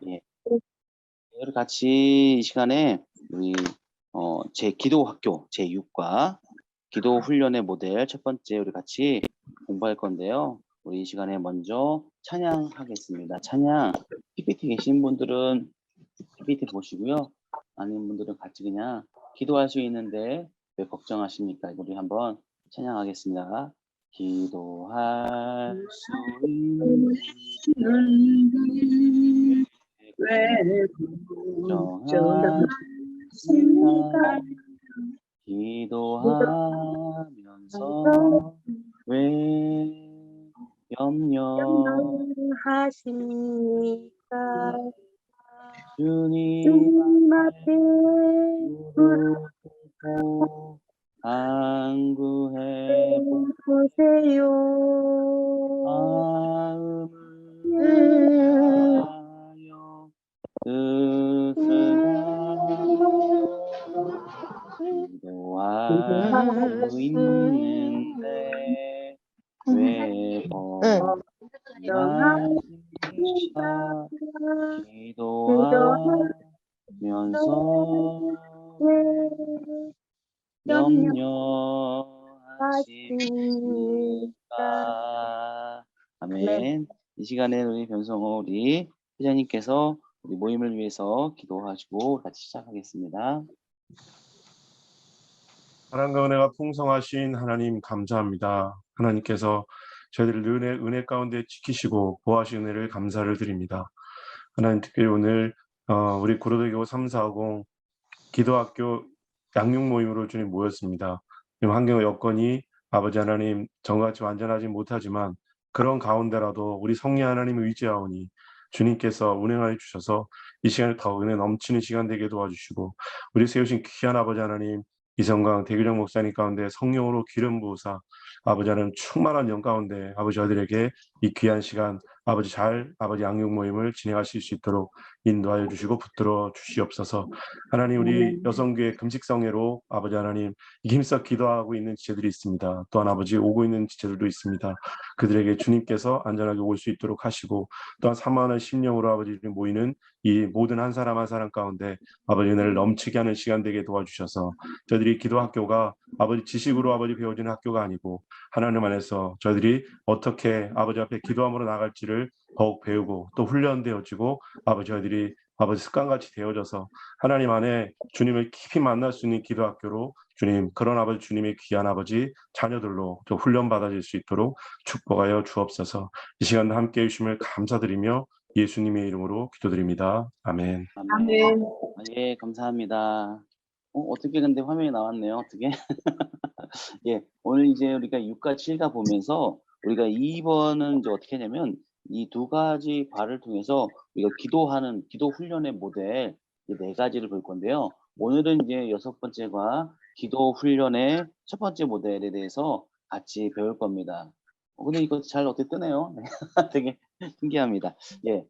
예. 우리 같이 이 시간에 우리 제 기도학교 제6과 기도 훈련의 모델 첫 번째 우리 같이 공부할 건데요. 우리 이 시간에 먼저 찬양하겠습니다. 찬양 PPT 계신 분들은 PPT 보시고요. 아닌 분들은 같이 그냥 기도할 수 있는데 왜 걱정하십니까? 우리 한번 찬양하겠습니다. 기도할 수 있는 왜 걱정하십니까? 기도하면서 왜 염려하십니까? 주님 주님 앞에 부르고 간구해 보세요. 마음을 다하여 뜻을 기도할 수 있는데 왜 걱정하시까? 기도하면서 염려하십니까? 아멘. 이 시간에 우리 변성호 우리 회장님께서 우리 모임을 위해서 기도하시고 같이 시작하겠습니다. 사랑과 은혜가 풍성하신 하나님 감사합니다. 하나님께서 저희들을 은혜 가운데 지키시고 보호하신 은혜를 감사를 드립니다. 하나님 특별히 오늘 우리 고려대교 340 기도학교 양육 모임으로 주님 모였습니다. 환경 여건이 아버지 하나님 정같이 완전하지 못하지만 그런 가운데라도 우리 성령 하나님을 의지하오니 주님께서 운행하여 주셔서 이 시간에 더 은혜 넘치는 시간 되게 도와주시고 우리 세우신 귀한 아버지 하나님 이성강 대규정 목사님 가운데 성령으로 기름 부으사 아버지 하나님 충만한 영 가운데 아버지 저들에게 이 귀한 시간 아버지 양육 모임을 진행하실 수 있도록 인도하여 주시고 붙들어 주시옵소서. 하나님 우리 여성교회 금식성회로 아버지 하나님 힘써 기도하고 있는 지체들이 있습니다. 또한 아버지 오고 있는 지체들도 있습니다. 그들에게 주님께서 안전하게 올 수 있도록 하시고 또한 사모하는 심령으로 아버지 모이는 이 모든 한 사람 한 사람 가운데 아버지 은혜를 넘치게 하는 시간 되게 도와주셔서 저희들이 기도학교가 아버지 지식으로 아버지 배워지는 학교가 아니고 하나님 안에서 저희들이 어떻게 아버지 앞에 기도함으로 나갈지를 더욱 배우고 또 훈련되어지고 아버지 저희들이 아버지 습관같이 되어져서 하나님 안에 주님을 깊이 만날 수 있는 기도학교로 주님 그런 아버지 주님의 귀한 아버지 자녀들로 또 훈련받아질 수 있도록 축복하여 주옵소서. 이 시간도 함께해 주심을 감사드리며 예수님의 이름으로 기도드립니다. 아멘. 아멘. 예, 감사합니다. 어떻게 근데 화면이 나왔네요. 어떻게? 예, 오늘 이제 우리가 6과 7과 보면서 우리가 2번은 이제 어떻게 하냐면 이 두 가지 바를 통해서 우리가 기도하는 기도 훈련의 모델 이 네 가지를 볼 건데요. 오늘은 이제 6번째가 기도 훈련의 첫 번째 모델에 대해서 같이 배울 겁니다. 근데 이거 잘 어떻게 뜨네요. 되게 신기합니다. 예.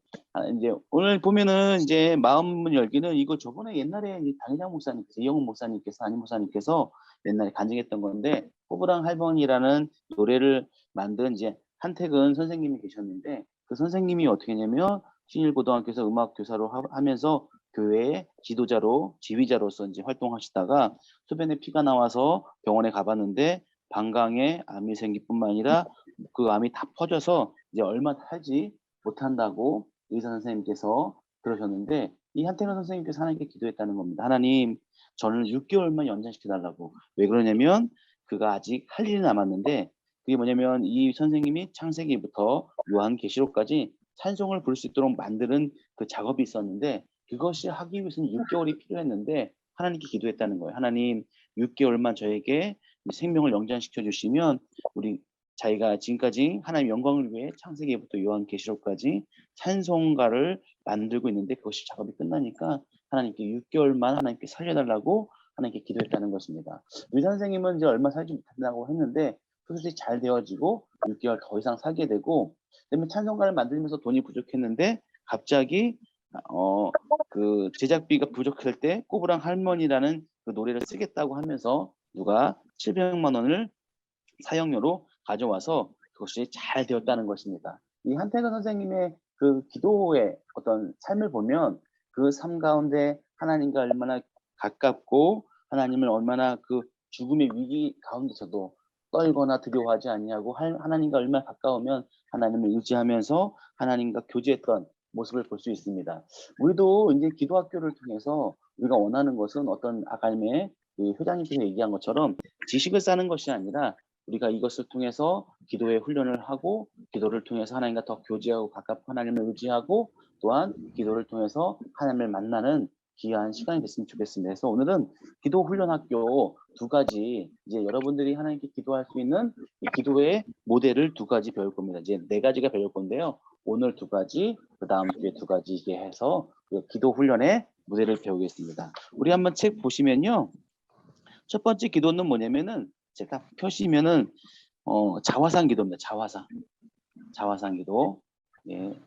이제 오늘 보면은 이제 마음문 열기는 이거 저번에 옛날에 당회장 목사님께서 이영훈 목사님께서 안희 목사님께서 옛날에 간증했던 건데 호부랑 할머니라는 노래를 만든 이제 한택은 선생님이 계셨는데 그 선생님이 어떻게 했냐면 신일고등학교에서 음악 교사로 하면서 교회의 지도자로 지휘자로서 이제 활동하시다가 소변에 피가 나와서 병원에 가봤는데 방광에 암이 생길 뿐만 아니라 그 암이 다 퍼져서 이제 얼마 살지 못한다고 의사 선생님께서 그러셨는데 이 한태근 선생님께서 하나님께 기도했다는 겁니다. 하나님 저는 6개월만 연장시켜달라고. 왜 그러냐면 그가 아직 할 일이 남았는데 그게 뭐냐면 이 선생님이 창세기부터 요한계시록까지 찬송을 부를 수 있도록 만드는 그 작업이 있었는데 그것이 하기 위해서는 6개월이 필요했는데 하나님께 기도했다는 거예요. 하나님 6개월만 저에게 생명을 연장시켜 주시면 우리 자기가 지금까지 하나님 영광을 위해 창세기부터 요한계시록까지 찬송가를 만들고 있는데 그것이 작업이 끝나니까 하나님께 6개월만 하나님께 살려달라고 하나님께 기도했다는 것입니다. 의사 선생님은 이제 얼마 살지 못한다고 했는데 수술이 잘 되어지고 6개월 더 이상 살게 되고 그다음에 찬송가를 만들면서 돈이 부족했는데 갑자기 그 제작비가 부족할 때 꼬부랑 할머니라는 그 노래를 쓰겠다고 하면서 누가 700만 원을 사용료로 가져와서 그것이 잘 되었다는 것입니다. 이 한태근 선생님의 그 기도의 어떤 삶을 보면 그 삶 가운데 하나님과 얼마나 가깝고 하나님을 얼마나 그 죽음의 위기 가운데서도 떨거나 두려워하지 아니하고 하나님과 얼마나 가까우면 하나님을 의지하면서 하나님과 교제했던 모습을 볼 수 있습니다. 우리도 이제 기도학교를 통해서 우리가 원하는 것은 어떤 아까님의 회장님께서 얘기한 것처럼 지식을 쌓는 것이 아니라 우리가 이것을 통해서 기도의 훈련을 하고 기도를 통해서 하나님과 더 교제하고 가깝고 하나님을 의지하고 또한 기도를 통해서 하나님을 만나는 귀한 시간이 됐으면 좋겠습니다. 그래서 오늘은 기도 훈련 학교 두 가지 이제 여러분들이 하나님께 기도할 수 있는 이 기도의 모델을 두 가지 배울 겁니다. 이제 네 가지가 배울 건데요. 오늘 두 가지, 그 다음 주에 두 가지 이렇게 해서 기도 훈련의 모델을 배우겠습니다. 우리 한번 책 보시면요. 첫 번째 기도는 뭐냐면은 제가 펴시면은 자화상 기도입니다. 자화상 기도. 예,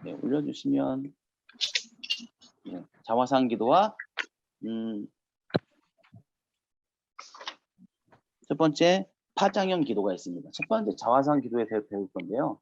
네, 올려주시면 예, 자화상 기도와 첫 번째 파장형 기도가 있습니다. 첫 번째 자화상 기도에 대해 배울 건데요.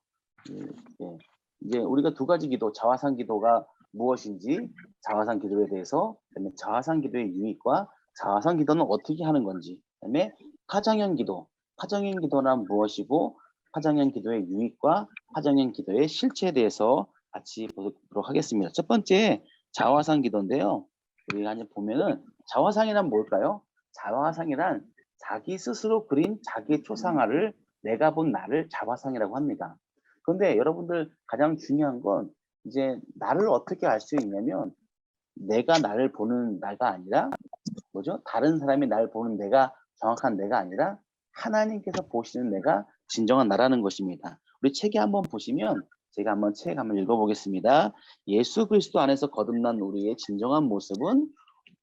예, 이제 우리가 두 가지 기도, 자화상 기도가 무엇인지, 자화상 기도에 대해서, 그다음에 자화상 기도의 유익과 자화상 기도는 어떻게 하는 건지, 그다음에 파장형 기도, 파장형 기도란 무엇이고, 파장형 기도의 유익과 파장형 기도의 실체에 대해서 같이 보도록 하겠습니다. 첫 번째 자화상 기도인데요. 우리가 이제 보면은 자화상이란 뭘까요? 자화상이란 자기 스스로 그린 자기의 초상화를 내가 본 나를 자화상이라고 합니다. 그런데 여러분들 가장 중요한 건 이제 나를 어떻게 알 수 있냐면 내가 나를 보는 나가 아니라 뭐죠? 다른 사람이 나를 보는 내가 정확한 내가 아니라 하나님께서 보시는 내가 진정한 나라는 것입니다. 우리 책에 한번 보시면 제가 한번 책 한번 읽어보겠습니다. 예수 그리스도 안에서 거듭난 우리의 진정한 모습은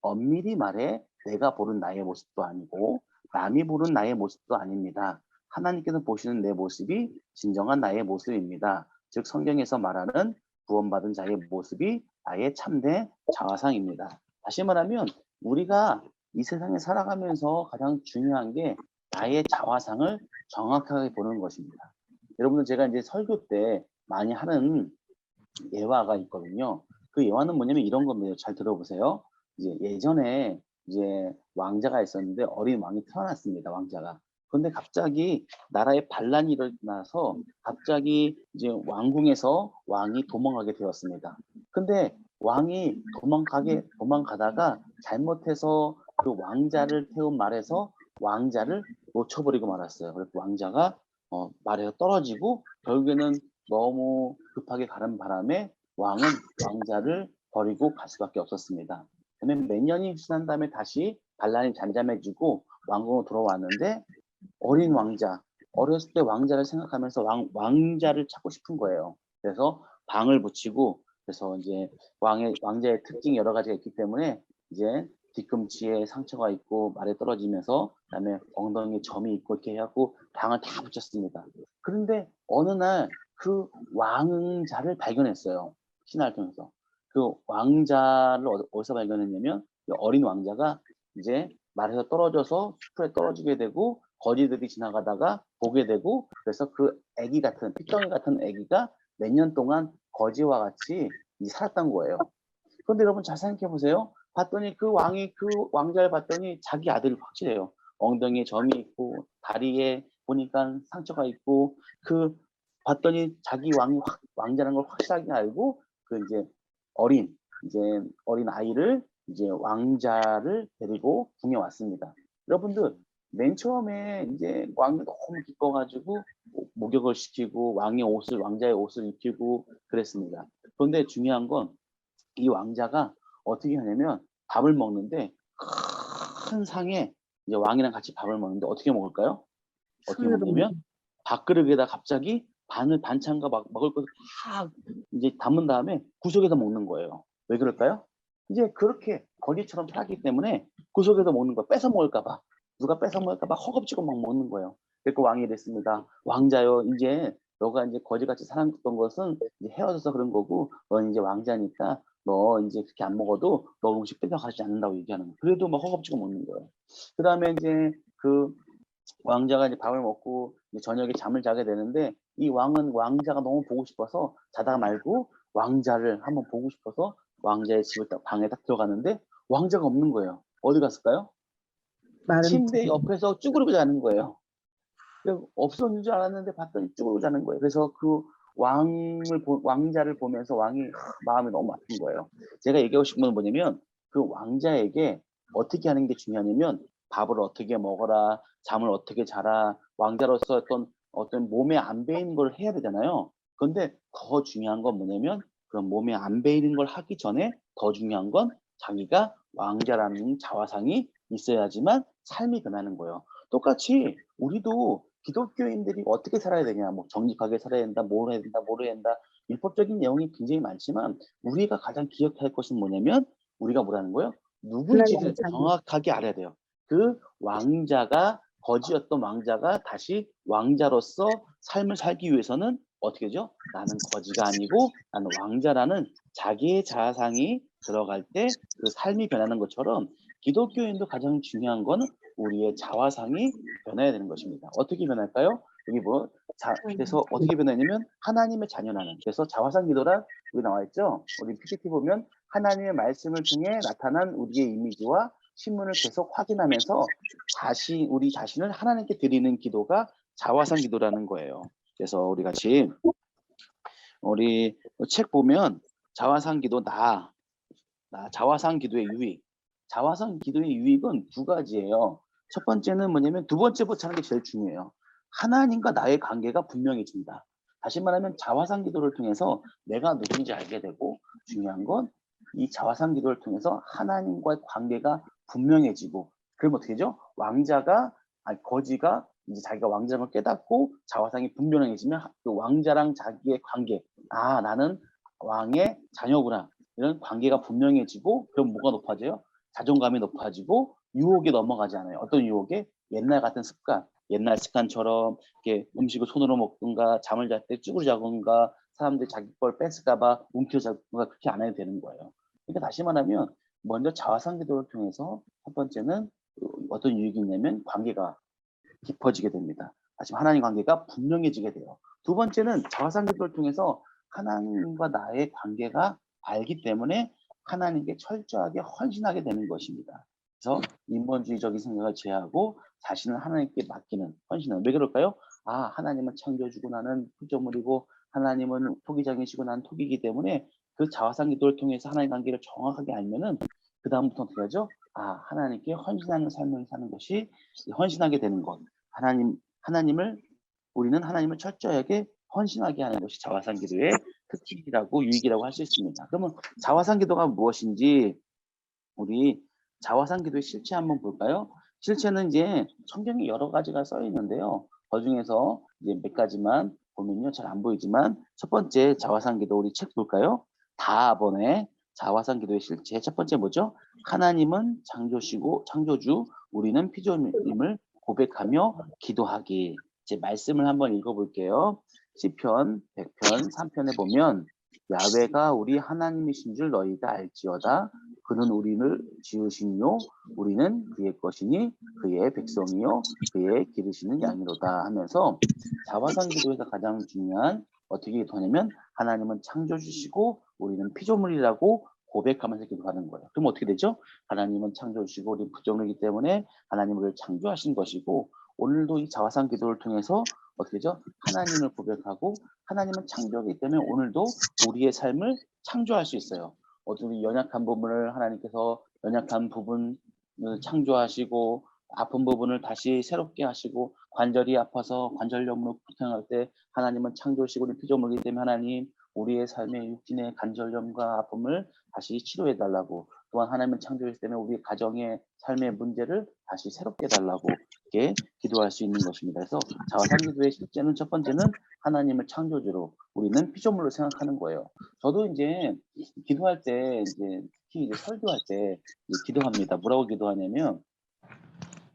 엄밀히 말해 내가 보는 나의 모습도 아니고 남이 보는 나의 모습도 아닙니다. 하나님께서 보시는 내 모습이 진정한 나의 모습입니다. 즉 성경에서 말하는 구원받은 자의 모습이 나의 참된 자화상입니다. 다시 말하면 우리가 이 세상에 살아가면서 가장 중요한 게 나의 자화상을 정확하게 보는 것입니다. 여러분들 제가 이제 설교 때 많이 하는 예화가 있거든요. 그 예화는 뭐냐면 이런 겁니다. 잘 들어보세요. 이제 예전에 이제 왕자가 있었는데 어린 왕이 태어났습니다. 왕자가. 그런데 갑자기 나라에 반란이 일어나서 갑자기 이제 왕궁에서 왕이 도망가게 되었습니다. 근데 왕이 도망가다가 잘못해서 그 왕자를 태운 말에서 왕자를 놓쳐버리고 말았어요. 그래서 왕자가 말에서 떨어지고 결국에는 너무 급하게 가는 바람에 왕은 왕자를 버리고 갈 수밖에 없었습니다. 그러면 몇 년이 지난 다음에 다시 반란이 잠잠해지고 왕궁으로 돌아왔는데 어린 왕자, 어렸을 때 왕자를 생각하면서 왕자를 찾고 싶은 거예요. 그래서 방을 붙이고 그래서 이제 왕자의 특징이 여러 가지가 있기 때문에 이제 뒤꿈치에 상처가 있고 말에 떨어지면서 그다음에 엉덩이에 점이 있고 이렇게 해갖고 방을 다 붙였습니다. 그런데 어느 날 그 왕자를 발견했어요. 신화를 통해서. 그 왕자를 어디서 발견했냐면 어린 왕자가 이제 말에서 떨어져서 숲에 떨어지게 되고 거지들이 지나가다가 보게 되고 그래서 그 애기 같은 핏덩이 같은 애기가 몇 년 동안 거지와 같이 살았던 거예요. 그런데 여러분 잘 생각해 보세요. 봤더니 그 왕자를 봤더니 자기 아들이 확실해요. 엉덩이에 점이 있고 다리에 보니까 상처가 있고 그 봤더니 자기 왕자라는 걸 확실하게 알고 그 어린 아이를 이제 왕자를 데리고 궁에 왔습니다. 여러분들 맨 처음에 이제 왕이 너무 기뻐가지고 목욕을 시키고 왕자의 옷을 입히고 그랬습니다. 그런데 중요한 건 이 왕자가 어떻게 하냐면 밥을 먹는데 큰 상에 이제 왕이랑 같이 밥을 먹는데 어떻게 먹을까요? 어떻게 먹냐면 밥그릇에다 갑자기 반찬과 먹을 것을 다 이제 담은 다음에 구석에서 먹는 거예요. 왜 그럴까요? 이제 그렇게 거지처럼 살았기 때문에 구석에서 먹는 거 뺏어 먹을까봐 누가 뺏어 먹을까봐 허겁지겁 막 먹는 거예요. 그래서 왕이 이랬습니다. 왕자요, 이제 너가 이제 거지같이 살았던 것은 이제 헤어져서 그런 거고 넌 이제 왕자니까 너 이제 그렇게 안 먹어도 너 음식 뺏어가지 않는다고 얘기하는 거예요. 그래도 막 허겁지겁 먹는 거예요. 그 다음에 이제 그 왕자가 이제 밥을 먹고 이제 저녁에 잠을 자게 되는데 이 왕은 왕자가 너무 보고 싶어서 자다가 말고 왕자를 한번 보고 싶어서 왕자의 집을 딱 방에 딱 들어갔는데 왕자가 없는 거예요. 어디 갔을까요? 마른 침대 옆에서 쭈그리고 자는 거예요. 없었는 줄 알았는데 봤더니 쭈그리고 자는 거예요. 그래서 그 왕자를 보면서 왕이 마음이 너무 아픈 거예요. 제가 얘기하고 싶은 건 뭐냐면 그 왕자에게 어떻게 하는 게 중요하냐면 밥을 어떻게 먹어라, 잠을 어떻게 자라, 왕자로서 어떤 몸에 안 배이는 걸 해야 되잖아요. 그런데 더 중요한 건 뭐냐면 그런 몸에 안 배이는 걸 하기 전에 더 중요한 건 자기가 왕자라는 자화상이 있어야지만 삶이 변하는 거예요. 똑같이 우리도 기독교인들이 어떻게 살아야 되냐, 뭐 정직하게 살아야 된다, 뭘 해야 된다, 뭘 해야 된다. 율법적인 내용이 굉장히 많지만 우리가 가장 기억해야 할 것은 뭐냐면 우리가 뭐라는 거예요? 누군지를 하나님의 자녀. 정확하게 알아야 돼요. 그 왕자가 거지였던 왕자가 다시 왕자로서 삶을 살기 위해서는 어떻게 하죠? 나는 거지가 아니고 나는 왕자라는 자기의 자아상이 들어갈 때 그 삶이 변하는 것처럼 기독교인도 가장 중요한 거는 우리의 자화상이 변해야 되는 것입니다. 어떻게 변할까요? 여기 그래서 어떻게 변하냐면 하나님의 자녀라는. 그래서 자화상 기도라 여기 나와 있죠. 우리 PPT 보면 하나님의 말씀을 통해 나타난 우리의 이미지와 신문을 계속 확인하면서 우리 자신을 하나님께 드리는 기도가 자화상 기도라는 거예요. 그래서 우리 같이 우리 책 보면 자화상 기도 자화상 기도의 유익. 자화상 기도의 유익은 두 가지예요. 첫 번째는 뭐냐면 두 번째부터 하는 게 제일 중요해요. 하나님과 나의 관계가 분명해진다. 다시 말하면 자화상 기도를 통해서 내가 누군지 알게 되고 중요한 건 이 자화상 기도를 통해서 하나님과의 관계가 분명해지고 그럼 어떻게 되죠? 거지가 이제 자기가 왕자인 걸 깨닫고 자화상이 분명해지면 그 왕자랑 자기의 관계 나는 왕의 자녀구나 이런 관계가 분명해지고 그럼 뭐가 높아져요? 자존감이 높아지고 유혹에 넘어가지 않아요. 어떤 유혹에? 옛날 같은 습관, 옛날 습관처럼 이렇게 음식을 손으로 먹든가 잠을 잘 때 쭈그려 자든가 사람들이 자기 걸 뺏을까봐 움켜잡든가 그렇게 안 해도 되는 거예요. 그러니까 다시 말하면 먼저 자화상 기도를 통해서 첫 번째는 어떤 유익이 있냐면 관계가 깊어지게 됩니다. 다시 하나님 관계가 분명해지게 돼요. 두 번째는 자화상 기도를 통해서 하나님과 나의 관계가 알기 때문에 하나님께 철저하게 헌신하게 되는 것입니다. 그래서 인본주의적인 생각을 제하고 자신을 하나님께 맡기는 헌신은 왜 그럴까요? 하나님은 창조주고 나는 피조물이고 하나님은 토기장이시고 나는 토기이기 때문에 그 자화상 기도를 통해서 하나님 관계를 정확하게 알면은 그 다음부터 어떻게 하죠? 하나님께 헌신하는 삶을 사는 것이 헌신하게 되는 것. 우리는 하나님을 철저하게 헌신하게 하는 것이 자화상 기도의 특징이라고 유익이라고 할 수 있습니다. 그러면 자화상 기도가 무엇인지 우리 자화상 기도의 실체 한번 볼까요? 실체는 이제 성경에 여러 가지가 써 있는데요. 그 중에서 이제 몇 가지만 보면요. 잘 안 보이지만 첫 번째 자화상 기도 우리 책 볼까요? 다번에 자화상 기도의 실체 첫 번째 뭐죠? 하나님은 창조주, 우리는 피조물임을 고백하며 기도하기. 이제 말씀을 한번 읽어볼게요. 시편 100편 3편에 보면 야훼가 우리 하나님이신 줄 너희가 알지어다. 그는 우리를 지으시며 우리는 그의 것이니 그의 백성이요 그의 기르시는 양이로다 하면서 자화상 기도에서 가장 중요한 어떻게 기도하냐면 하나님은 창조주시고 우리는 피조물이라고 고백하면서 기도하는 거예요. 그럼 어떻게 되죠? 하나님은 창조주시고 우리는 피조물이기 때문에 하나님을 창조하신 것이고 오늘도 이 자화상 기도를 통해서 어떻게 되죠? 하나님을 고백하고 하나님은 창조이기 때문에 오늘도 우리의 삶을 창조할 수 있어요. 어떤 연약한 부분을 하나님께서 연약한 부분을 창조하시고 아픈 부분을 다시 새롭게 하시고 관절이 아파서 관절염으로 고통할 때 하나님은 창조시고 우리 피조물이기 때문에 하나님 우리의 삶의 육신의 관절염과 아픔을 다시 치료해 달라고 또한 하나님은 창조이기 때문에 우리 가정의 삶의 문제를 다시 새롭게 해달라고 이렇게 기도할 수 있는 것입니다. 그래서 자화상 기도의 실제는 첫 번째는 하나님을 창조주로 우리는 피조물로 생각하는 거예요. 저도 이제 기도할 때 특히 설교할 때 기도합니다. 뭐라고 기도하냐면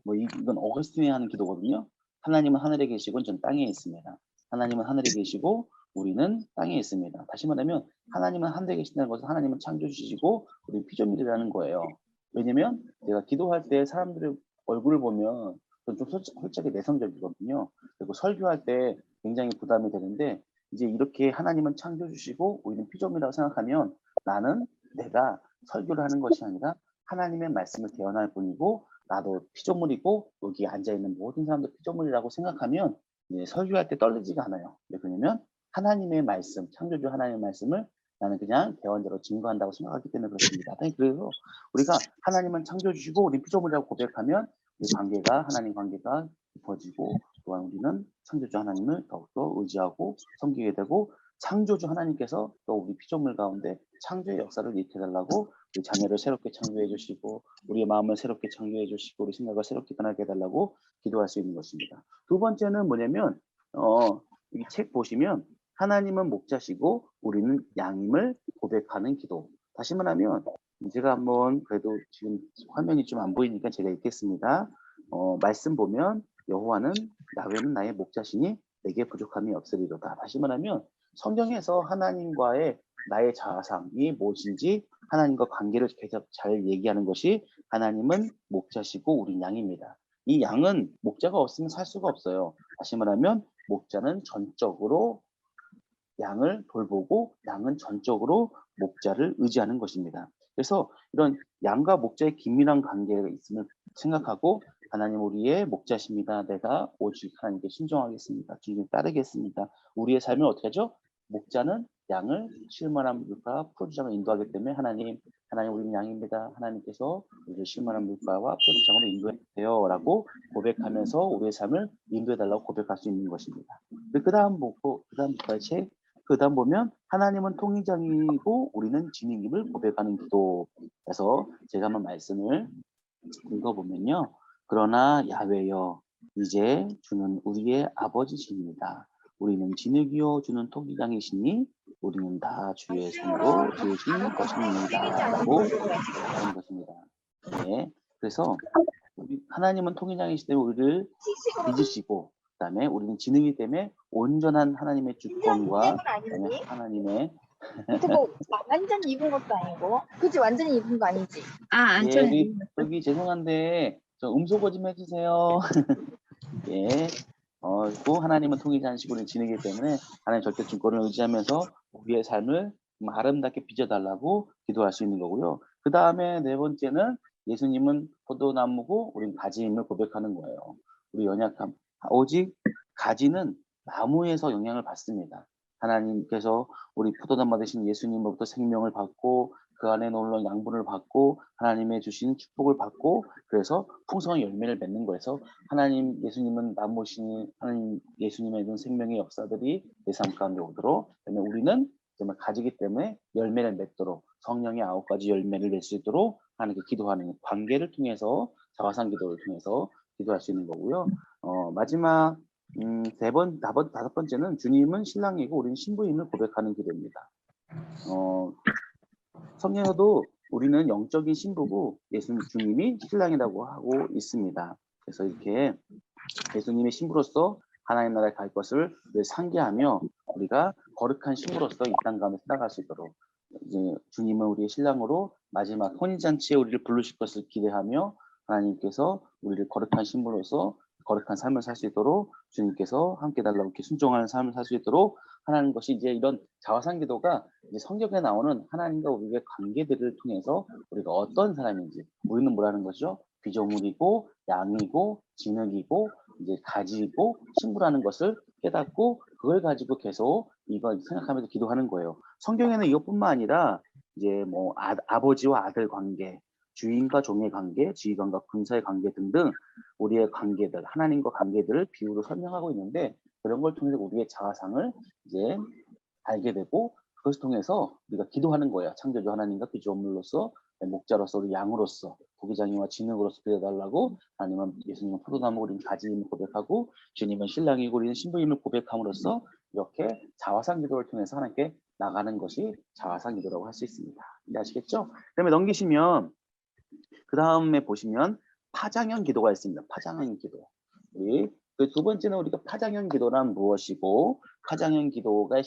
이건 어거스틴이 하는 기도거든요. 하나님은 하늘에 계시고 전 땅에 있습니다. 하나님은 하늘에 계시고 우리는 땅에 있습니다. 다시 말하면 하나님은 하늘에 계신다는 것은 하나님은 창조주시고 우리 피조물이라는 거예요. 왜냐면 내가 기도할 때 사람들의 얼굴을 보면 좀 솔직하게 내성적이거든요. 그리고 설교할 때 굉장히 부담이 되는데 이제 이렇게 하나님은 창조 주시고 우리는 피조물이라고 생각하면 나는 내가 설교를 하는 것이 아니라 하나님의 말씀을 대언할 뿐이고 나도 피조물이고 여기 앉아 있는 모든 사람도 피조물이라고 생각하면 이제 설교할 때 떨리지가 않아요. 왜냐면 하나님의 말씀, 창조주 하나님의 말씀을 나는 그냥 대언자로 증거한다고 생각하기 때문에 그렇습니다. 그래서 우리가 하나님은 창조주시고 우리 피조물이라고 고백하면 우리 관계가 하나님 관계가 깊어지고 또한 우리는 창조주 하나님을 더욱더 의지하고 섬기게 되고 창조주 하나님께서 또 우리 피조물 가운데 창조의 역사를 일으켜달라고 우리 자녀를 새롭게 창조해 주시고 우리의 마음을 새롭게 창조해 주시고 우리 생각을 새롭게 변하게 해달라고 기도할 수 있는 것입니다. 두 번째는 뭐냐면 이 책 보시면 하나님은 목자시고 우리는 양임을 고백하는 기도. 다시 말하면 제가 한번 그래도 지금 화면이 좀 안 보이니까 제가 읽겠습니다. 말씀 보면 여호와는 야훼는 나의 목자시니 내게 부족함이 없으리로다. 다시 말하면 성경에서 하나님과의 나의 자아상이 무엇인지 하나님과 관계를 계속 잘 얘기하는 것이 하나님은 목자시고 우린 양입니다. 이 양은 목자가 없으면 살 수가 없어요. 다시 말하면 목자는 전적으로 양을 돌보고 양은 전적으로 목자를 의지하는 것입니다. 그래서 이런 양과 목자의 긴밀한 관계가 있음을 생각하고 하나님 우리의 목자십니다. 내가 오직 하나님께 순종하겠습니다. 주님 따르겠습니다. 우리의 삶을 어떻게 하죠? 목자는 양을 실만한 물가와 포도주장을 인도하기 때문에 하나님 우리는 양입니다. 하나님께서 우리를 실만한 물가와 포도주장으로 인도해주세요 라고 고백하면서 우리의 삶을 인도해달라고 고백할 수 있는 것입니다. 그 다음 책 그 다음 보면 하나님은 통일장이고 우리는 진리임을 고백하는 기도. 그래서 제가 한번 말씀을 읽어보면요. 그러나 야훼여 이제 주는 우리의 아버지십니다. 우리는 진흙이요 주는 토기장이시니 우리는 다 주의 손으로 지으신 것입니다. 라고 하는 것입니다. 네. 그래서 하나님은 통일장이시기 때문에 우리를 빚으시고 그 다음에 우리는 진흙이기 때문에 온전한 하나님의 주권과 그다음에 하나님의 밑에 뭐 완전 입은 것도 아니고, 그치? 완전히 입은 거 아니지? 아, 예, 안전해. 여기 죄송한데 저 음소거 좀 해주세요. 예, 또 하나님은 통일자이시고 우리는 진흙이기 때문에 하나님 절대 주권을 의지하면서 우리의 삶을 아름답게 빚어달라고 기도할 수 있는 거고요. 그 다음에 네 번째는 예수님은 포도나무고 우리는 가지임을 고백하는 거예요. 우리 연약함. 오직 가지는 나무에서 영향을 받습니다. 하나님께서 우리 포도나무 되신 예수님으로부터 생명을 받고 그 안에 놀러 양분을 받고 하나님의 주신 축복을 받고 그래서 풍성한 열매를 맺는 거에서 하나님 예수님은 나무시니 하나님 예수님의 이런 생명의 역사들이 내 삶 가운데 오도록 그다음에 우리는 정말 가지기 때문에 열매를 맺도록 성령의 9가지 열매를 낼 수 있도록 하나님께 기도하는 관계를 통해서 자화상 기도를 통해서 기도할 수 있는 거고요. 마지막 다섯 번째는 주님은 신랑이고 우리는 신부임을 고백하는 기도입니다. 성경에서도 우리는 영적인 신부고 주님이 신랑이라고 하고 있습니다. 그래서 이렇게 예수님의 신부로서 하나님 나라에 갈 것을 상기하며 우리가 거룩한 신부로서 이 땅 가운데 살아갈 수 있도록 이제 주님은 우리의 신랑으로 마지막 혼인잔치에 우리를 부르실 것을 기대하며 하나님께서 우리를 거룩한 신부로서 거룩한 삶을 살 수 있도록 주님께서 함께 달라고 이렇게 순종하는 삶을 살 수 있도록 하나님 것이 이제 이런 자화상 기도가 이제 성경에 나오는 하나님과 우리의 관계들을 통해서 우리가 어떤 사람인지 우리는 뭐라는 것이죠? 피조물이고 양이고 진흙이고 이제 가지고 신부라는 것을 깨닫고 그걸 가지고 계속 이걸 생각하면서 기도하는 거예요. 성경에는 이것뿐만 아니라 이제 뭐 아버지와 아들 관계, 주인과 종의 관계, 지휘관과 군사의 관계 등등 우리의 관계들, 하나님과 관계들을 비유로 설명하고 있는데 그런 걸 통해서 우리의 자아상을 이제 알게 되고 그것을 통해서 우리가 기도하는 거예요. 창조주 하나님과 피조물로서 목자로서 우리 양으로서 고기장이와 진흙으로서 빌어달라고 하나님은 예수님은 포도나무 우리는 가지임을 고백하고 주님은 신랑이고 우리는 신부임을 고백함으로써 이렇게 자화상 기도를 통해서 하나님께 나가는 것이 자화상 기도라고 할 수 있습니다. 이해하시겠죠? 그다음에 넘기시면 그 다음에 보시면 파장형 기도가 있습니다. 파장형 기도. 우리 그 두 번째는 우리가 파장형 기도란 무엇이고 파장형 기도가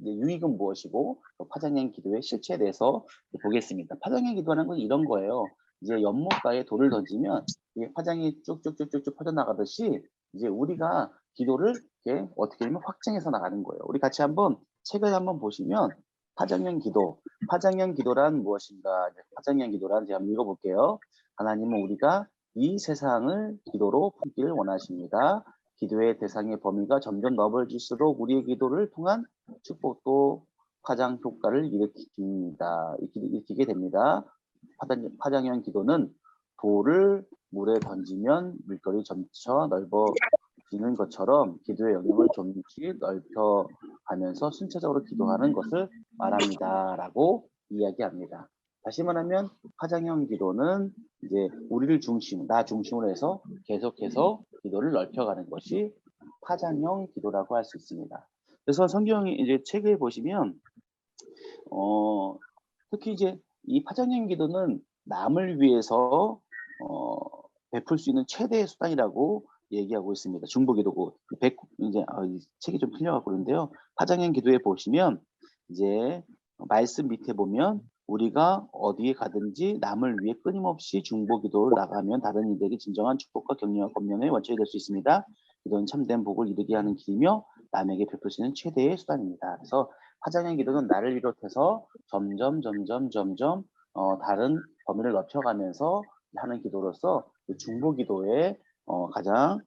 유익은 무엇이고 파장형 기도의 실체에 대해서 보겠습니다. 파장형 기도라는 건 이런 거예요. 이제 연못가에 돌을 던지면 이게 파장이 쭉쭉쭉쭉 퍼져나가듯이 이제 우리가 기도를 이렇게 어떻게 보면 확장해서 나가는 거예요. 우리 같이 한번 책을 한번 보시면 파장형 기도, 파장형 기도란 무엇인가? 파장형 기도란 제가 한번 읽어볼게요. 하나님은 우리가 이 세상을 기도로 품기를 원하십니다. 기도의 대상의 범위가 점점 넓어질수록 우리의 기도를 통한 축복도 파장 효과를 일으키게 됩니다. 파장형 기도는 돌을 물에 던지면 물결이 점차 넓어지는 것처럼 기도의 영역을 조금씩 넓혀가면서 순차적으로 기도하는 것을 말합니다. 라고 이야기합니다. 다시 말하면 파장형 기도는 이제 우리를 나 중심으로 해서 계속해서 기도를 넓혀가는 것이 파장형 기도라고 할 수 있습니다. 그래서 성경이 이제 책을 보시면 특히 이제 이 파장형 기도는 남을 위해서 베풀 수 있는 최대의 수단이라고 얘기하고 있습니다. 중보기도고 이제 이 책이 좀 틀려갖고 그런데요. 파장형 기도에 보시면 이제 말씀 밑에 보면 우리가 어디에 가든지 남을 위해 끊임없이 중보기도를 나가면 다른 이들에게 진정한 축복과 격려와 검령의 원천이 될 수 있습니다. 기도는 참된 복을 이루게 하는 길이며 남에게 베풀 수 있는 최대의 수단입니다. 그래서 파장형 기도는 나를 비롯해서 점점 다른 범위를 넓혀가면서 하는 기도로서 중보 기도의 가장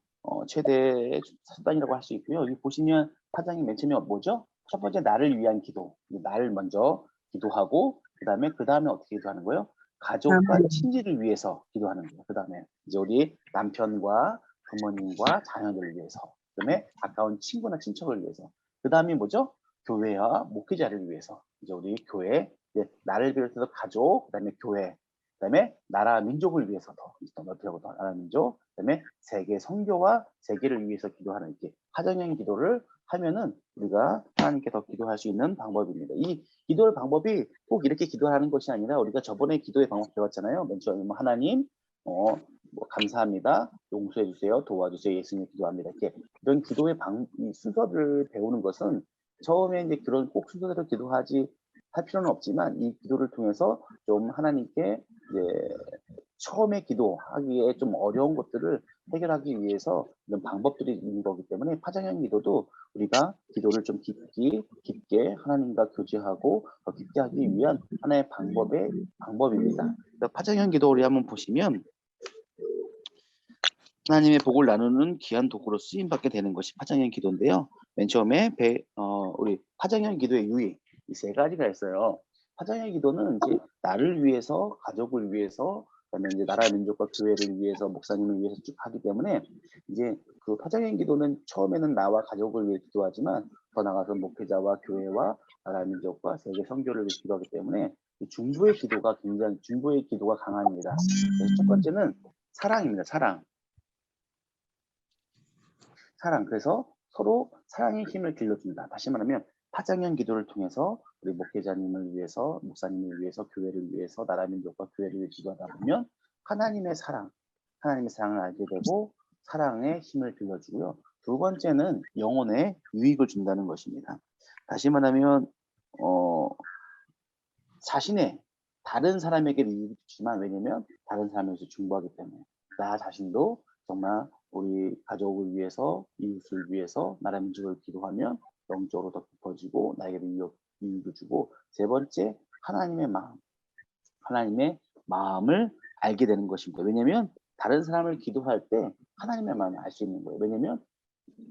최대의 수단이라고 할 수 있고요. 여기 보시면 파장이 맨 처음에 뭐죠? 첫 번째 나를 위한 기도. 나를 먼저 기도하고 그 다음에 어떻게 기도하는 거예요? 가족과 친지를 위해서 기도하는 거예요. 그 다음에 이제 우리 남편과 부모님과 자녀들을 위해서, 그 다음에 가까운 친구나 친척을 위해서, 그 다음에 뭐죠? 교회와 목회자를 위해서, 이제 우리 교회, 이제 나를 비롯해서 가족, 그 다음에 교회, 그 다음에 나라 민족을 위해서 더 넓히려고 나라 민족, 그 다음에 세계 선교와 세계를 위해서 기도하는 이렇게 파장형 기도를 하면은 우리가 하나님께 더 기도할 수 있는 방법입니다. 이 기도의 방법이 꼭 이렇게 기도하는 것이 아니라 우리가 저번에 기도의 방법 배웠잖아요. 맨 처음에 하나님 뭐 감사합니다. 용서해 주세요. 도와주세요. 예수님 기도합니다. 이렇게 이런 기도의 순서를 배우는 것은 처음에 이제 그런 꼭 순서대로 기도하지 할 필요는 없지만 이 기도를 통해서 좀 하나님께 이제 처음에 기도하기에 좀 어려운 것들을 해결하기 위해서 이런 방법들이 있는 거기 때문에 파장형 기도도 우리가 기도를 좀 깊게 하나님과 교제하고 더 깊게 하기 위한 하나의 방법입니다. 파장형 기도 우리 한번 보시면 하나님의 복을 나누는 귀한 도구로 쓰임받게 되는 것이 파장형 기도인데요. 맨 처음에 우리 파장형 기도의 유의 이 세 가지가 있어요. 파장형 기도는 이제 나를 위해서, 가족을 위해서, 그다음에 이제 나라 민족과 교회를 위해서, 목사님을 위해서 쭉 하기 때문에 이제 그 파장형 기도는 처음에는 나와 가족을 위해 기도하지만 더 나아가서 목회자와 교회와 나라 민족과 세계 선교를 위해 기도하기 때문에 중보의 기도가 강합니다. 그래서 첫 번째는 사랑입니다. 사랑. 그래서 서로 사랑의 힘을 길러준다. 다시 말하면 파장형 기도를 통해서 우리 목회자님을 위해서, 목사님을 위해서, 교회를 위해서, 나라 민족과 교회를 위해 기도하다 보면 하나님의 사랑을 알게 되고 사랑의 힘을 길러주고요. 두 번째는 영혼에 유익을 준다는 것입니다. 다시 말하면 자신의 다른 사람에게 유익을 주지만 왜냐면 다른 사람에서 중보하기 때문에 나 자신도 정말 우리 가족을 위해서, 이웃을 위해서, 나라 민족을 기도하면 영적으로 더 깊어지고 나에게도 유익을 주고 세 번째 하나님의 마음을 알게 되는 것입니다. 왜냐하면 다른 사람을 기도할 때 하나님의 마음을 알 수 있는 거예요. 왜냐하면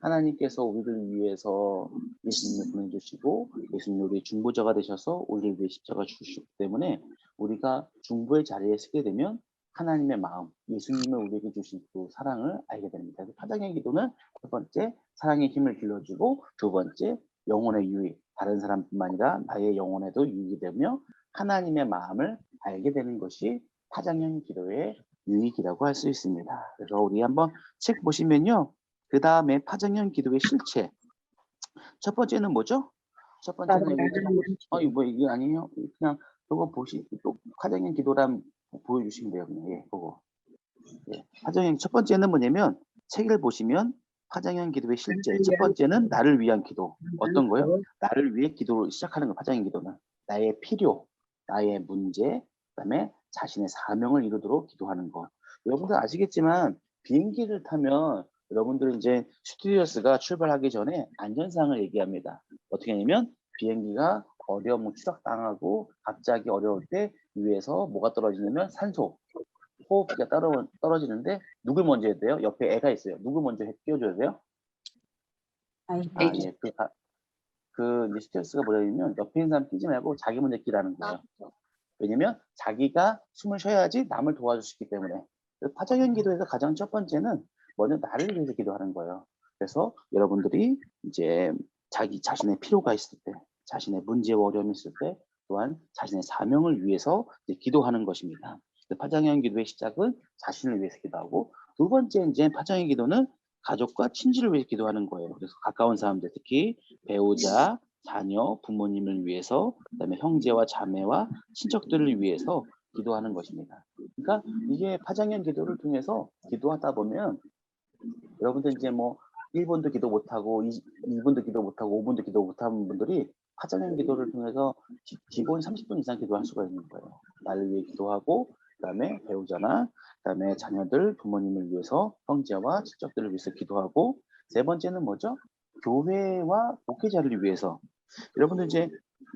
하나님께서 우리를 위해서 예수님을 보내주시고 예수님이 우리의 중보자가 되셔서 우리를 위해 십자가 주셨기 때문에 우리가 중보의 자리에 서게 되면 하나님의 마음, 예수님을 우리에게 주신 그 사랑을 알게 됩니다. 파장형 기도는 첫 번째 사랑의 힘을 길러주고 두 번째 영혼의 유익, 다른 사람뿐만 아니라 나의 영혼에도 유익이 되며 하나님의 마음을 알게 되는 것이 파장형 기도의 유익이라고 할 수 있습니다. 그래서 우리 한번 책 보시면요. 그 다음에 파장형 기도의 실체. 첫 번째는 뭐죠? 첫 번째는 이게 아니에요. 그냥 그거 또 파장형 기도란 보여주시면 돼요. 그냥 그거. 파장형 첫 번째는 뭐냐면 책을 보시면 파장형 기도의 실제. 첫 번째는 나를 위한 기도. 어떤 거요? 나를 위해 기도를 시작하는 거. 파장형 기도는 나의 필요, 나의 문제, 그다음에 자신의 사명을 이루도록 기도하는 거. 여러분들 아시겠지만 비행기를 타면 여러분들은 이제 스튜디오스가 출발하기 전에 안전사항을 얘기합니다. 어떻게 하냐면 비행기가 어려움 추락당하고 갑자기 어려울 때 위에서 뭐가 떨어지냐면 산소, 호흡기가 떨어지는데 누굴 먼저 해야 돼요? 옆에 애가 있어요. 누구 먼저 끼워줘야 돼요? 예. 이제 스트레스가 뭐냐면 옆에 있는 사람 끼지 말고 자기 먼저 끼라는 거예요. 왜냐면 자기가 숨을 쉬어야지 남을 도와줄 수 있기 때문에. 파정형 기도에서 가장 첫 번째는 먼저 나를 위해서 기도하는 거예요. 그래서 여러분들이 이제 자기 자신의 필요가 있을 때, 자신의 문제와 어려움이 있을 때, 또한 자신의 사명을 위해서 이제 기도하는 것입니다. 파정형 기도의 시작은 자신을 위해서 기도하고, 두 번째 이제 파정형 기도는 가족과 친지를 위해서 기도하는 거예요. 그래서 가까운 사람들, 특히 배우자, 자녀, 부모님을 위해서, 그다음에 형제와 자매와 친척들을 위해서 기도하는 것입니다. 그러니까 이게 파장형 기도를 통해서 기도하다 보면 여러분들 이제 뭐 1분도 기도 못하고 2분도 기도 못하고 5분도 기도 못하는 분들이 파장형 기도를 통해서 기본 30분 이상 기도할 수가 있는 거예요. 나를 위해 기도하고, 그다음에 배우자나 그다음에 자녀들, 부모님을 위해서, 형제와 친척들을 위해서 기도하고, 세 번째는 뭐죠? 교회와 목회자를 위해서. 여러분들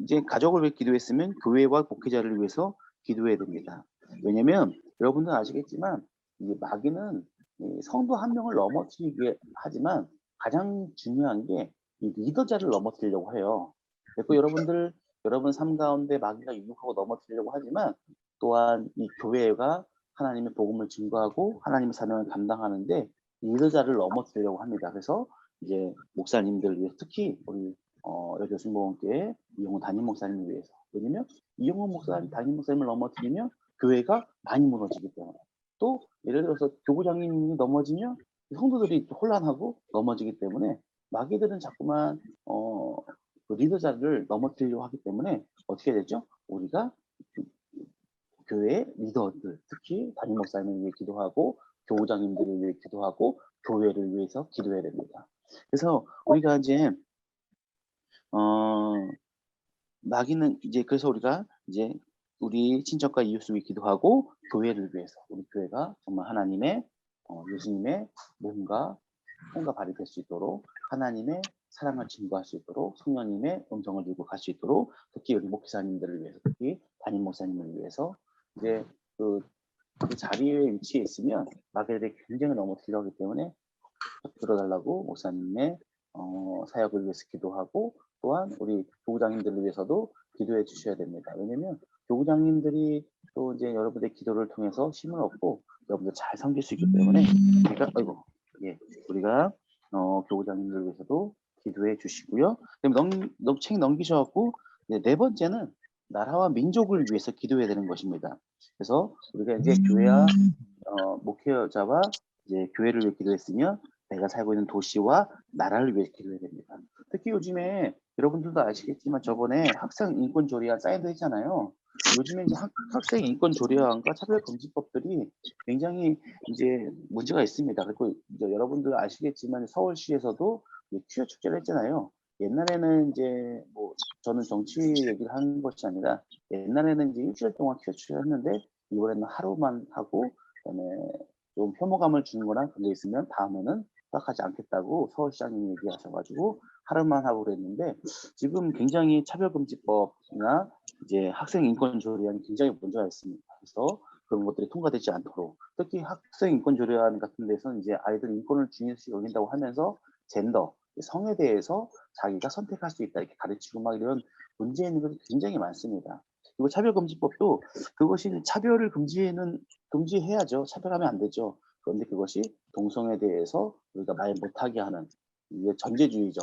이제 가족을 위해 기도했으면 교회와 목회자를 위해서 기도해야 됩니다. 왜냐면 여러분들 아시겠지만 이 마귀는 이 성도 한 명을 넘어뜨리게 하지만 가장 중요한 게 이 리더자를 넘어뜨리려고 해요. 그리고 여러분 삶 가운데 마귀가 유혹하고 넘어뜨리려고 하지만, 또한 이 교회가 하나님의 복음을 증거하고 하나님의 사명을 감당하는데 리더자를 넘어뜨리려고 합니다. 그래서 이제 목사님들 위해, 특히 우리 여교순복음교회 이용호 담임 목사님을 위해서. 왜냐면 이용호 목사님, 담임 목사님을 넘어뜨리면 교회가 많이 무너지기 때문에. 또 예를 들어서 교구장님이 넘어지면 성도들이 또 혼란하고 넘어지기 때문에 마귀들은 자꾸만 그 리더자를 넘어뜨리려고 하기 때문에 어떻게 되죠? 우리가 교회 리더들, 특히 담임 목사님을 위해 기도하고 교우장님들을 위해 기도하고 교회를 위해서 기도해야 됩니다. 그래서 우리가 이제 마귀는 이제, 그래서 우리가 이제 우리 친척과 이웃을 위해 기도하고 교회를 위해서, 우리 교회가 정말 하나님의 예수님의 몸과 손과 발이 될 수 있도록, 하나님의 사랑을 증거할 수 있도록, 성령님의 음성을 들고 갈 수 있도록, 특히 우리 목사님들을 위해서, 특히 담임 목사님을 위해서 이제 그 자리에 위치해 있으면 마귀들이 굉장히 넘어뜨리려 하기 때문에 들어달라고 목사님의 사역을 위해서 기도하고, 또한 우리 교구장님들을 위해서도 기도해 주셔야 됩니다. 왜냐면 교구장님들이 또 이제 여러분의 기도를 통해서 힘을 얻고 여러분들 잘 섬길 수 있기 때문에 우리가 교구장님들을 위해서도 기도해 주시고요. 그다음에 책 넘기셔갖고 네 번째는 나라와 민족을 위해서 기도해야 되는 것입니다. 그래서 우리가 이제 교회와 목회자와 이제 교회를 위해 기도했으면 내가 살고 있는 도시와 나라를 위해 기도해야 됩니다. 특히 요즘에 여러분들도 아시겠지만 저번에 학생 인권 조례안 사인도 했잖아요. 요즘에 이제 학생 인권 조례안과 차별금지법들이 굉장히 이제 문제가 있습니다. 그리고 이제 여러분들 아시겠지만 서울시에서도 퀴어 축제를 했잖아요. 옛날에는 이제 뭐 저는 정치 얘기를 하는 것이 아니라 옛날에는 이제 일주일 동안 퀴어 축제를 했는데 이번에는 하루만 하고, 그다음에 좀 혐오감을 주는 거나 그런 게 있으면 다음에는 허락하지 않겠다고 서울시장님이 얘기하셔가지고 하루만 하고 그랬는데, 지금 굉장히 차별금지법이나 이제 학생 인권 조례안이 굉장히 문제가 있습니다. 그래서 그런 것들이 통과되지 않도록, 특히 학생 인권 조례안 같은 데서는 이제 아이들 인권을 중요시 여긴다고 하면서 젠더, 성에 대해서 자기가 선택할 수 있다 이렇게 가르치고 막 이런 문제 있는 것이 굉장히 많습니다. 그리고 차별금지법도 그것이 차별을 금지해야죠. 차별하면 안 되죠. 그런데 그것이 동성에 대해서 우리가 말 못하게 하는, 이게 전제주의죠.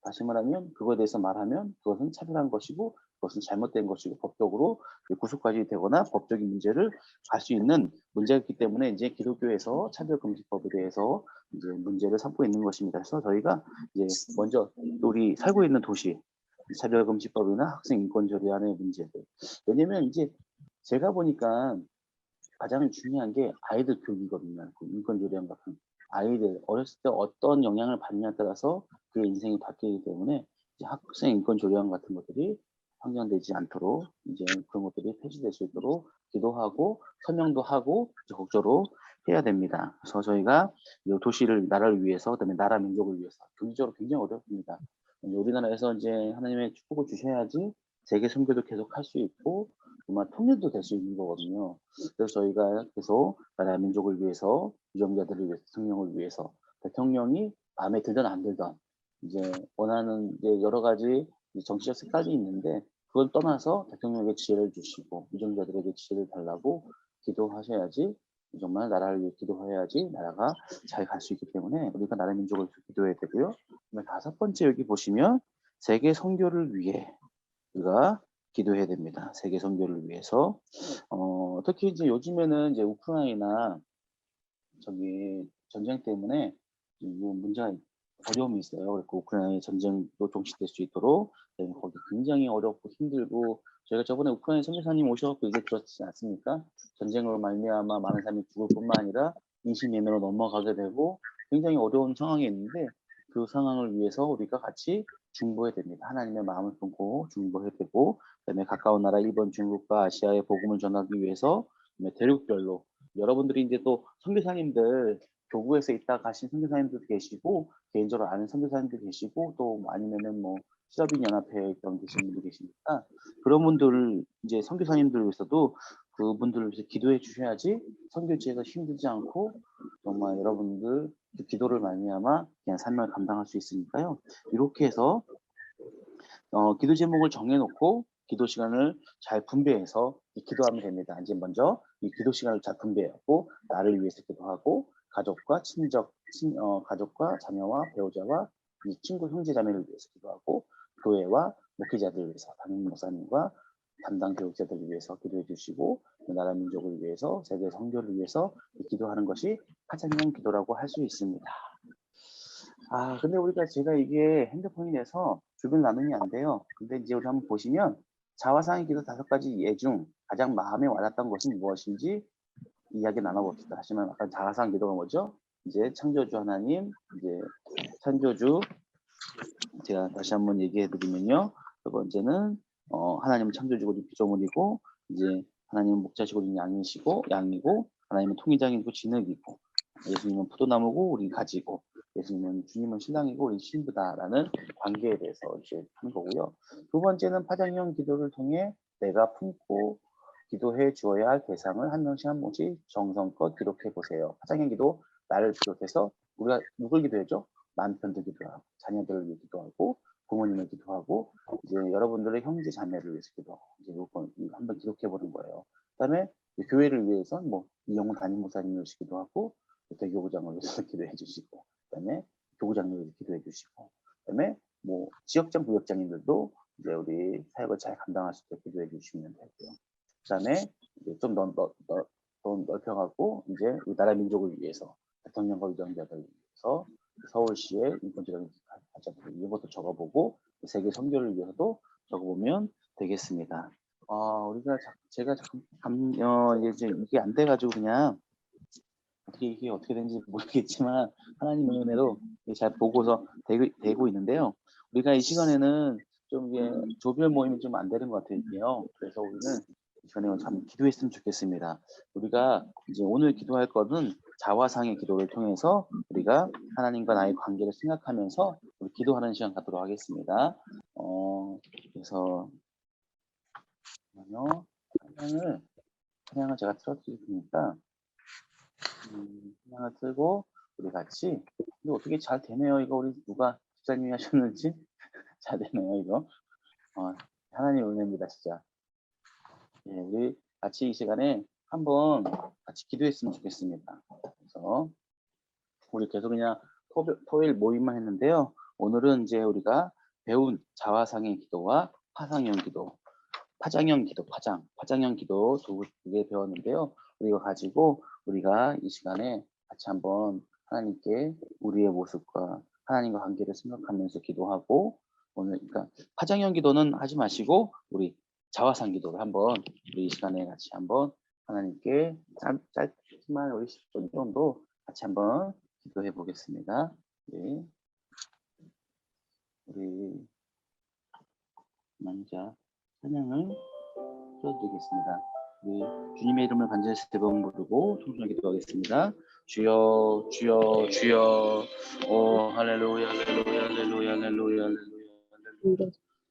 다시 말하면 그거에 대해서 말하면 그것은 차별한 것이고 그것은 잘못된 것이고 법적으로 구속까지 되거나 법적인 문제를 갈 수 있는 문제가 있기 때문에 이제 기독교에서 차별금지법에 대해서 이제 문제를 삼고 있는 것입니다. 그래서 저희가 이제 먼저 우리 살고 있는 도시 차별금지법이나 학생 인권 조례안의 문제들. 왜냐면 이제 제가 보니까 가장 중요한 게 아이들 교육이거든요. 그 인권 조례안 같은 아이들 어렸을 때 어떤 영향을 받느냐에 따라서 그의 인생이 바뀌기 때문에 이제 학생 인권 조례안 같은 것들이 확정되지 않도록 이제 그런 것들이 폐지될 수 있도록 기도하고 설명도 하고 적극적으로 해야 됩니다. 그래서 저희가 이 도시를 나라를 위해서 그다음에 나라 민족을 위해서 경제적으로 굉장히 어렵습니다. 우리나라에서 이제 하나님의 축복을 주셔야지 세계 선교도 계속 할 수 있고 정말 통일도 될 수 있는 거거든요. 그래서 저희가 계속 나라 민족을 위해서 유정자들을 위해서 대통령을 위해서 대통령이 마음에 들든 안 들든 이제 원하는 이제 여러 가지 정치적 색깔이 있는데 그걸 떠나서 대통령에게 지혜를 주시고 유정자들에게 지혜를 달라고 기도하셔야지 정말 나라를 위해 기도해야지 나라가 잘 갈 수 있기 때문에 우리가 나라 민족을 위해서 기도해야 되고요. 그다음에 다섯 번째 여기 보시면 세계 선교를 위해 우리가 기도해야 됩니다. 세계 선교를 위해서 특히 이제 요즘에는 이제 우크라이나 저기 전쟁 때문에 문제가 어려움이 있어요. 그래서 우크라이나의 전쟁도 종식될 수 있도록 거기 굉장히 어렵고 힘들고 저희가 저번에 우크라이나 선교사님 오셔갖고 얘기 들었지 않습니까? 전쟁으로 말미암아 많은 사람이 죽을 뿐만 아니라 인신매매로 넘어가게 되고 굉장히 어려운 상황이 있는데 그 상황을 위해서 우리가 같이 중보해야 됩니다. 하나님의 마음을 품고 중보해야 되고 그다음에 가까운 나라 일본, 중국과 아시아에 복음을 전하기 위해서 대륙별로 여러분들이 이제 또 선교사님들 교구에서 있다 가신 선교사님들도 계시고 개인적으로 아는 선교사님도 계시고 또 아니면은 뭐 시업인 연합회에 있던 계신 분도 계시니까 그런 분들 이제 선교사님들을 위해서도 그분들을 위해서 기도해 주셔야지 선교지에서 힘들지 않고 정말 여러분들 그 기도를 말미암아 그냥 삶을 감당할 수 있으니까요. 이렇게 해서 기도 제목을 정해놓고 기도 시간을 잘 분배해서 기도하면 됩니다. 이제 먼저 이 기도 시간을 잘 분배하고 나를 위해서 기도하고 가족과 가족과 자녀와 배우자와 이 친구 형제 자매를 위해서 기도하고 교회와 목회자들을 위해서 담임 목사님과 담당 교육자들을 위해서 기도해 주시고 나라 민족을 위해서 세계 선교를 위해서 기도하는 것이 파장형 기도라고 할 수 있습니다. 근데 제가 이게 핸드폰이 돼서 주변 나눔이 안 돼요. 근데 이제 우리 한번 보시면 자화상의 기도 5가지 예 중 가장 마음에 와닿던 것은 무엇인지 이야기 나눠봅시다. 하시면 아까 자화상 기도가 뭐죠? 이제 창조주 하나님, 이제 창조주 제가 다시 한번 얘기해 드리면요. 첫 번째는 하나님은 창조주고 우리 피조물이고 이제 하나님은 목자시고 우리는 양이고 하나님은 통일장이고 진흙이고 예수님은 포도나무고 우리 가지고 예수님은 주님은 신랑이고 우리 신부다라는 관계에 대해서 이제 하는 거고요. 두 번째는 파장형 기도를 통해 내가 품고 기도해 주어야 할 대상을 한 명씩 정성껏 기록해 보세요. 파장형 기도 나를 비롯해서 우리가 누굴 기도해죠? 남편들 기도하고 자녀들을 위해 기도하고 부모님을 기도하고 이제 여러분들의 형제 자매를 위해서 기도하고 이제 요건 한번 기록해 보는 거예요. 그다음에 교회를 위해서 뭐 이영훈 담임 목사님을 위해서 기도하고 대교구장을 위해서 기도해 주시고 그다음에 교구장을 위해서 기도해 주시고 그다음에 뭐 지역장 구역장님들도 이제 우리 사역을 잘 감당할 수 있게 기도해 주시면 되고요. 그다음에 이제 좀 넓혀가고 이제 우리 나라 민족을 위해서 대통령과 유정자들을 위해서 서울시의 인권지령 가자들 이것도 적어보고 세계 선교를 위해서도 적어보면 되겠습니다. 제가 이게 안 돼가지고 그냥 이게 어떻게 되는지 모르겠지만 하나님의 은혜로 잘 보고서 되고 있는데요. 우리가 이 시간에는 좀 이게 조별 모임이 좀 안 되는 것 같아요. 그래서 우리는 이 시간에 참 기도했으면 좋겠습니다. 우리가 이제 오늘 기도할 것은 자화상의 기도를 통해서 우리가 하나님과 나의 관계를 생각하면서 우리 기도하는 시간 갖도록 하겠습니다. 그래서 찬양을 제가 틀어드릴 테니까 찬양을 틀고 우리 같이 근데 어떻게 잘 되네요. 이거 우리 누가 집사님이 하셨는지 잘 되네요. 이거 하나님 은혜입니다. 진짜. 예, 우리 같이 이 시간에 한번 같이 기도했으면 좋겠습니다. 그래서 우리 계속 그냥 토요일 모임만 했는데요. 오늘은 이제 우리가 배운 자화상의 기도와 파상형 기도, 파장형 기도, 파장형 기도 두 개 배웠는데요. 우리가 가지고 우리가 이 시간에 같이 한번 하나님께 우리의 모습과 하나님과 관계를 생각하면서 기도하고 오늘 그러니까 파장형 기도는 하지 마시고 우리 자화상 기도를 한번 우리 이 시간에 같이 한번 하나님께 짧지만 우리 10분 정도 같이 한번 기도해 보겠습니다. 네. 우리 먼저 찬양을 틀어드리겠습니다. 우리 주님의 이름을 간절히 3번 부르고 통성하게 기도하겠습니다. 주여 주여 주여 오 할렐루야 할렐루야 할렐루야 할렐루야 할렐루야 할렐루야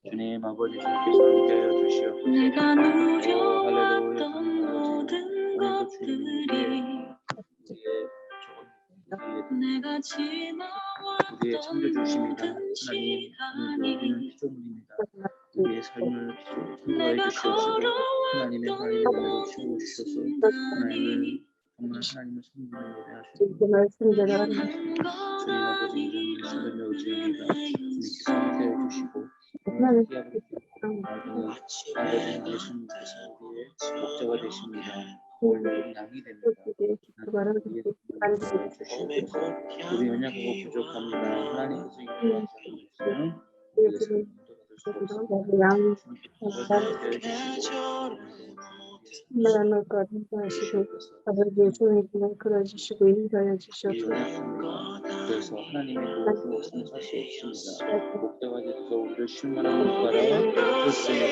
주님 아버지 주님께서 함께하여 주시옵소서. 내가 오 할렐루야 누렸던 주님 아버지 모든 오늘도 주님의 내가 우리의 창조주십니다. 모든 하나님 시간이 우리는 피조물입니다. 우리의 삶을 참고해 내가 주시옵소서. 하나님의 하나님의 은혜로 걸어왔던 채워주셔서 순간이 정말 하나님을 섬기는 예배하시고 이렇게 말씀대로 주님 아버지 이름을 신들며 의지합니다. 주님께서 함께해 주시고 하나님 아버지 예수님께서 우리의 목자가 되십니다. 올려준 양이 됩니다. 우리 연약하고 부족합니다. 하나님께서 인도하시는 하나님을 거듭하시고 아버지의 손을 끌어주시고 인도하여 주시옵소서. 그래서 하나님의 도움으로 살수 없습니다. 목자가 되어서 우리를 쉴만한 것과라 불쌍히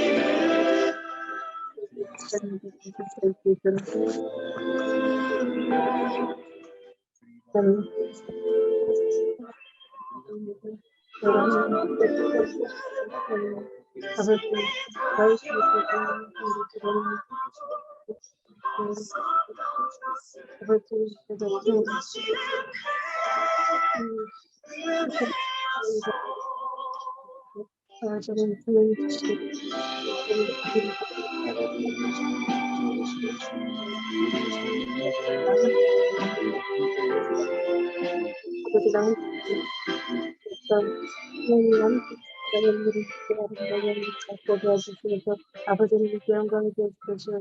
아버지를 영광이 되어주시옵소서.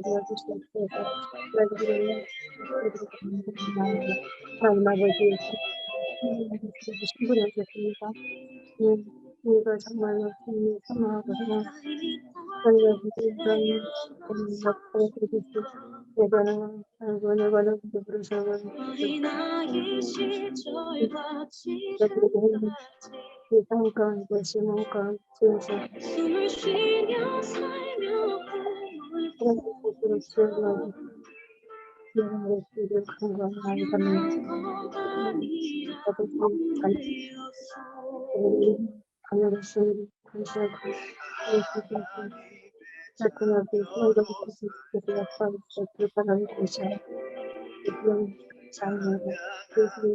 하나님 아버지 신분하셨습니다. 우리가 정말로 주님을 사랑하고 하나님의 이런 역할을 해주시고 내가는 부르셔서 어린아이 시절과 지금까지 세상 가운데 심은 가운데 숨을 쉬며 살며 그런 꿈을 곳으로 지어가지고 영원의 길을 건강하게 하는 아버지 하늘의 신을 감사하고 자꾸나게 성경 기술께서 약속을 불가능한 곳이야 이런 장면을 그들이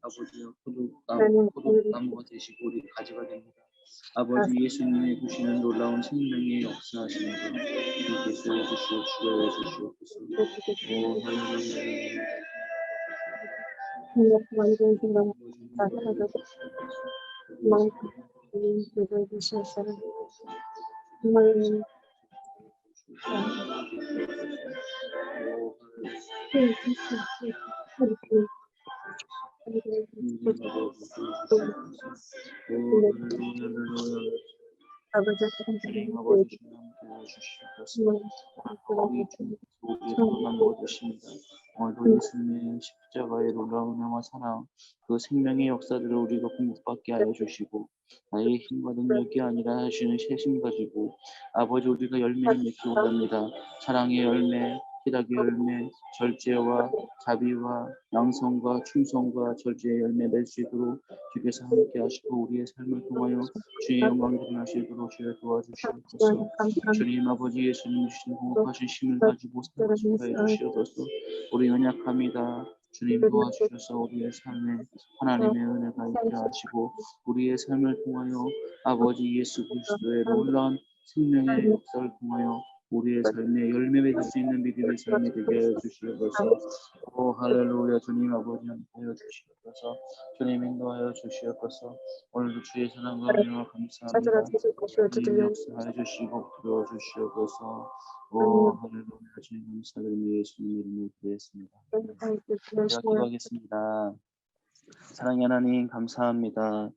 아버지요 포도나무가 되시고 우리 가지가 됩니다. 아버지 예수님이 주시는 놀라운 생명의 역사하시는 것 주님께서 해주시옵소서. 주시옵소서. 오 할렐루야. 완전 생각 다 사라져서 마음을 주셔서 정말 아버지 오늘도 예수님의 십자가의 놀라운 영화 사랑 그 생명의 역사들을 우리가 공급받게 하여 주시고 나의 힘과 능력이 아니라 하시는 세심 가지고 아버지 우리가 열매를 맺기 원합니다. 사랑의 열매, 희락의 열매, 절제와 자비와 양성과 충성과 절제의 열매 맺을 수 있도록 주께서 함께 하시고 우리의 삶을 통하여 주의 영광을 드러나시도록 주여 도와주시옵소서. 주님 아버지 예수님 주신 공급하신 힘을 가지고 살아가게 해 주시옵소서. 우리 연약합니다. 주님 도와주셔서 우리의 삶에 하나님의 은혜가 있게 하시고 우리의 삶을 통하여 아버지 예수 그리스도의 놀라운 생명의 역사를 통하여 우리의 삶에 열매 맺을 수 있는 믿음의 삶이 되게 해 주시옵소서. 오 할렐루야. 주님 아버지 함께하여 주시옵소서. 주님 인도하여 주시옵소서. 오늘도 주의 사랑과 은혜와 감사합니다. 주님 역사해 주시고 부어 주시옵소서. 오 할렐루야. 주님 감사드리며 예수님 이름으로 기도했습니다. 제가 기도하겠습니다. 사랑의 하나님 감사합니다.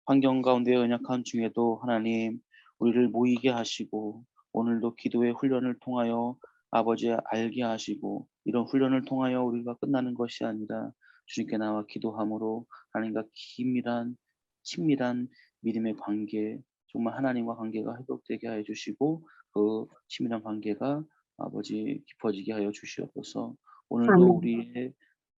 환경 가운데 연약한 중에도 하나님 우리를 모이게 하시고 오늘도 기도의 훈련을 통하여 아버지 알게 하시고 이런 훈련을 통하여 우리가 끝나는 것이 아니라 주님께 나와 기도함으로 하나님과 긴밀한 친밀한 믿음의 관계, 정말 하나님과 관계가 회복되게 하여 주시고 그 친밀한 관계가 아버지 깊어지게 하여 주시옵소서. 오늘도 아멘. 우리의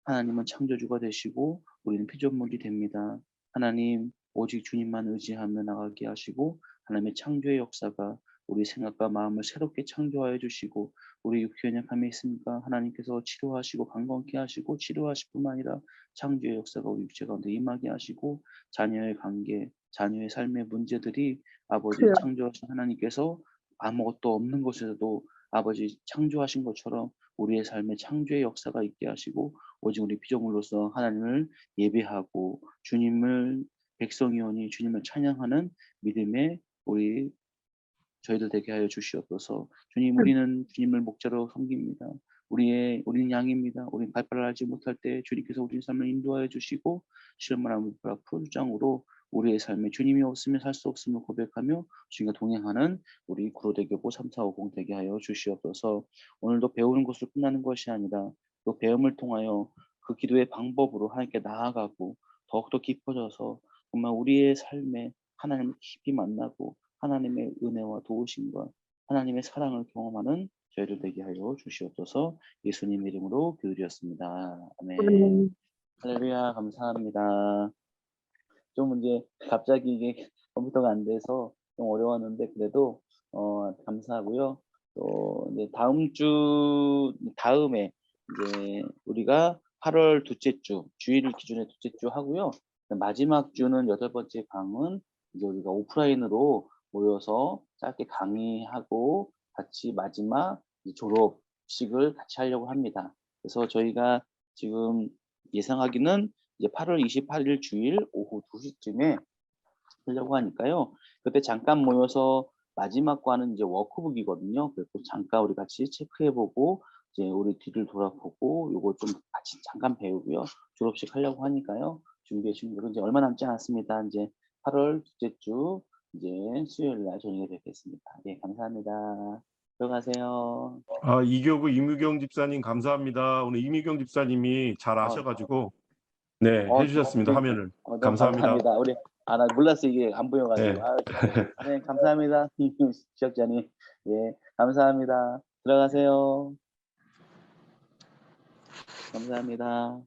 하나님은 창조주가 되시고 우리는 피조물이 됩니다. 하나님 오직 주님만 의지하며 나가게 하시고 하나님의 창조의 역사가 우리 생각과 마음을 새롭게 창조하여 주시고 우리 육체 연약함이 있습니까? 하나님께서 치료하시고 강건케 하시고 치료하실 뿐만 아니라 창조의 역사가 우리 육체 가운데 임하게 하시고 자녀의 관계, 자녀의 삶의 문제들이 아버지 주여. 창조하신 하나님께서 아무것도 없는 곳에서도 아버지 창조하신 것처럼 우리의 삶에 창조의 역사가 있게 하시고 오직 우리 피조물로서 하나님을 예배하고 주님을 백성이오니 주님을 찬양하는 믿음의 우리 저희들 되게 하여 주시옵소서. 주님, 우리는 주님을 목자로 섬깁니다. 우리는 양입니다. 우리는 발발을 알지 못할 때 주님께서 우리 삶을 인도하여 주시고 실물한 푸르장으로 우리의 삶에 주님이 없으면 살 수 없음을 고백하며 주님과 동행하는 우리 구로대교고 3450 되게 하여 주시옵소서. 오늘도 배우는 것으로 끝나는 것이 아니라 또 배움을 통하여 그 기도의 방법으로 하나님께 나아가고 더욱더 깊어져서 정말 우리의 삶에 하나님을 깊이 만나고 하나님의 은혜와 도우심과 하나님의 사랑을 경험하는 저희들 되게 하여 주시옵소서. 예수님 이름으로 기도드렸습니다. 아멘. 아멘. 할렐루야. 감사합니다. 좀 이제 갑자기 이게 컴퓨터가 안 돼서 좀 어려웠는데 그래도 감사하고요. 또 이제 다음에 이제 우리가 8월 둘째 주 주일 기준의 둘째 주 하고요. 마지막 주는 8번째 강은 이제 우리가 오프라인으로 모여서 짧게 강의하고 같이 마지막 졸업식을 같이 하려고 합니다. 그래서 저희가 지금 예상하기는 이제 8월 28일 주일 오후 2시쯤에 하려고 하니까요. 그때 잠깐 모여서 마지막 과는 이제 워크북이거든요. 그래서 잠깐 우리 같이 체크해보고 이제 우리 뒤를 돌아보고 요거 좀 같이 잠깐 배우고요. 졸업식 하려고 하니까요. 준비해 주신 분은 이제 얼마 남지 않았습니다. 이제 8월 둘째 주 이제 수요일 날 저녁에 뵙겠습니다. 네, 감사합니다. 들어가세요. 이교구 이무경 집사님 감사합니다. 오늘 이무경 집사님이 잘 아셔가지고 네 해주셨습니다. 화면을. 너무 감사합니다. 감사합니다. 우리 나 몰랐어 이게 안 보여가지고. 네. 네, 감사합니다. 지역자님. 예, 감사합니다. 들어가세요. 감사합니다.